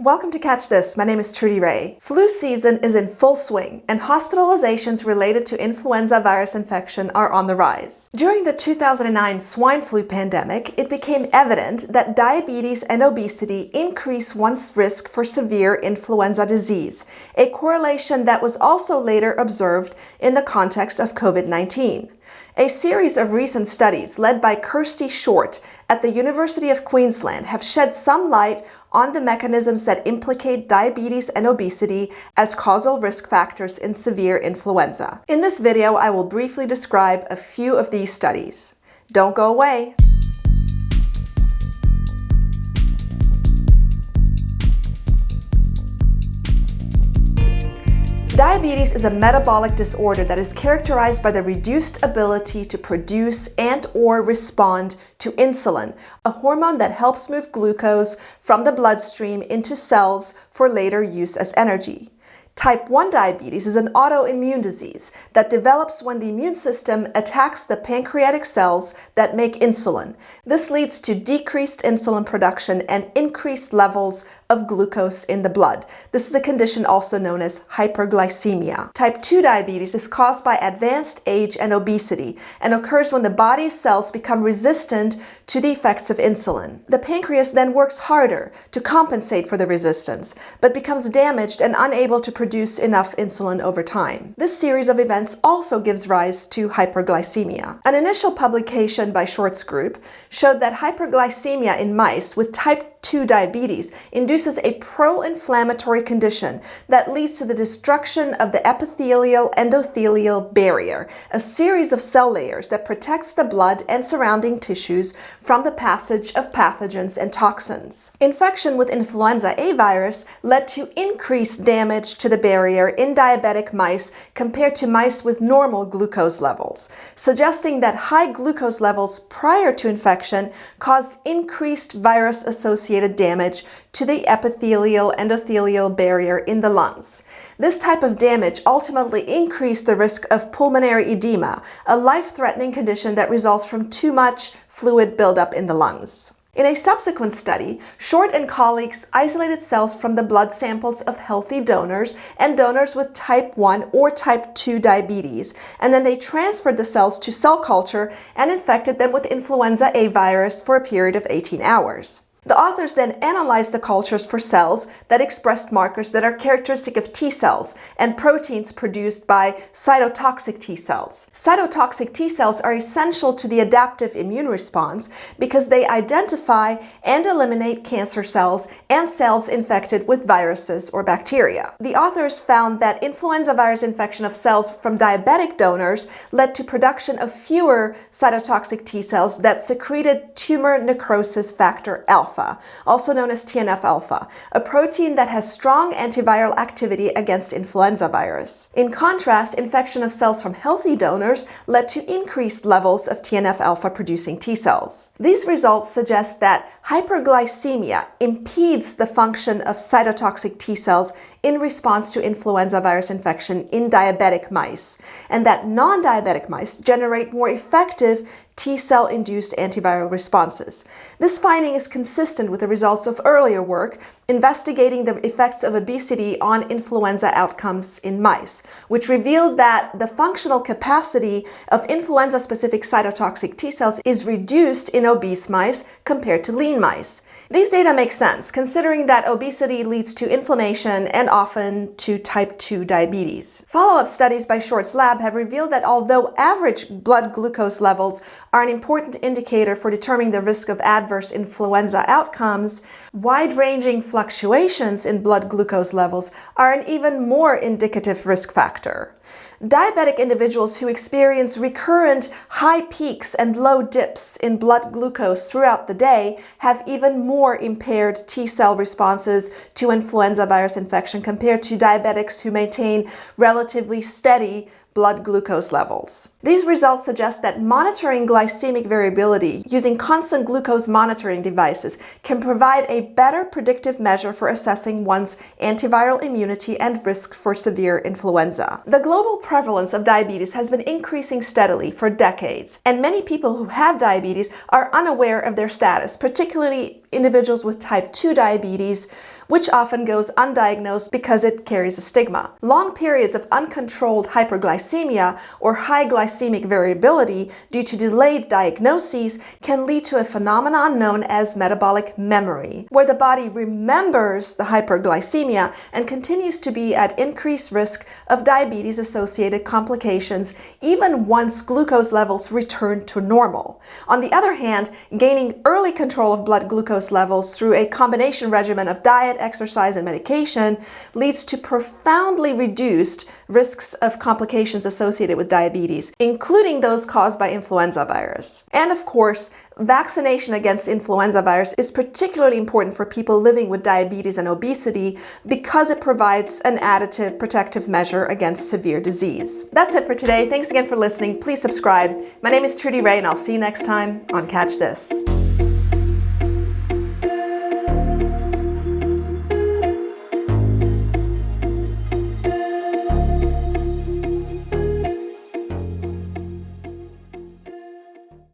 Welcome to Catch This. My name is Trudy Ray. Flu season is in full swing, and hospitalizations related to influenza virus infection are on the rise. During the 2009 swine flu pandemic, it became evident that diabetes and obesity increase one's risk for severe influenza disease, a correlation that was also later observed in the context of COVID-19. A series of recent studies led by Kirsty Short at the University of Queensland have shed some light on the mechanisms that implicate diabetes and obesity as causal risk factors in severe influenza. In this video, I will briefly describe a few of these studies. Don't go away. Diabetes is a metabolic disorder that is characterized by the reduced ability to produce and/or respond to insulin, a hormone that helps move glucose from the bloodstream into cells for later use as energy. Type 1 diabetes is an autoimmune disease that develops when the immune system attacks the pancreatic cells that make insulin. This leads to decreased insulin production and increased levels of glucose in the blood. This is a condition also known as hyperglycemia. Type 2 diabetes is caused by advanced age and obesity and occurs when the body's cells become resistant to the effects of insulin. The pancreas then works harder to compensate for the resistance, but becomes damaged and unable to produce enough insulin over time. This series of events also gives rise to hyperglycemia. An initial publication by Short's group showed that hyperglycemia in mice with type 2 diabetes induces a pro-inflammatory condition that leads to the destruction of the epithelial-endothelial barrier, a series of cell layers that protects the blood and surrounding tissues from the passage of pathogens and toxins. Infection with influenza A virus led to increased damage to the barrier in diabetic mice compared to mice with normal glucose levels, suggesting that high glucose levels prior to infection caused increased virus-associated damage to the epithelial-endothelial barrier in the lungs. This type of damage ultimately increased the risk of pulmonary edema, a life-threatening condition that results from too much fluid buildup in the lungs. In a subsequent study, Short and colleagues isolated cells from the blood samples of healthy donors and donors with type 1 or type 2 diabetes, and then they transferred the cells to cell culture and infected them with influenza A virus for a period of 18 hours. The authors then analyzed the cultures for cells that expressed markers that are characteristic of T cells and proteins produced by cytotoxic T cells. Cytotoxic T cells are essential to the adaptive immune response because they identify and eliminate cancer cells and cells infected with viruses or bacteria. The authors found that influenza virus infection of cells from diabetic donors led to production of fewer cytotoxic T cells that secreted tumor necrosis factor alpha, also known as TNF-alpha, a protein that has strong antiviral activity against influenza virus. In contrast, infection of cells from healthy donors led to increased levels of TNF-alpha producing T cells. These results suggest that hyperglycemia impedes the function of cytotoxic T cells in response to influenza virus infection in diabetic mice, and that non-diabetic mice generate more effective T-cell-induced antiviral responses. This finding is consistent with the results of earlier work investigating the effects of obesity on influenza outcomes in mice, which revealed that the functional capacity of influenza-specific cytotoxic T-cells is reduced in obese mice compared to lean mice. These data make sense, considering that obesity leads to inflammation and often to type 2 diabetes. Follow-up studies by Short's lab have revealed that although average blood glucose levels are an important indicator for determining the risk of adverse influenza outcomes, wide-ranging fluctuations in blood glucose levels are an even more indicative risk factor. Diabetic individuals who experience recurrent high peaks and low dips in blood glucose throughout the day have even more impaired T-cell responses to influenza virus infection compared to diabetics who maintain relatively steady blood glucose levels. These results suggest that monitoring glycemic variability using constant glucose monitoring devices can provide a better predictive measure for assessing one's antiviral immunity and risk for severe influenza. The global prevalence of diabetes has been increasing steadily for decades, and many people who have diabetes are unaware of their status, particularly individuals with type 2 diabetes, which often goes undiagnosed because it carries a stigma. Long periods of uncontrolled hyperglycemia or high glycemic variability due to delayed diagnoses can lead to a phenomenon known as metabolic memory, where the body remembers the hyperglycemia and continues to be at increased risk of diabetes-associated complications even once glucose levels return to normal. On the other hand, gaining early control of blood glucose levels through a combination regimen of diet, exercise, and medication leads to profoundly reduced risks of complications associated with diabetes, including those caused by influenza virus. And of course, vaccination against influenza virus is particularly important for people living with diabetes and obesity because it provides an additive protective measure against severe disease. That's it for today. Thanks again for listening. Please subscribe. My name is Trudy Ray, and I'll see you next time on Catch This.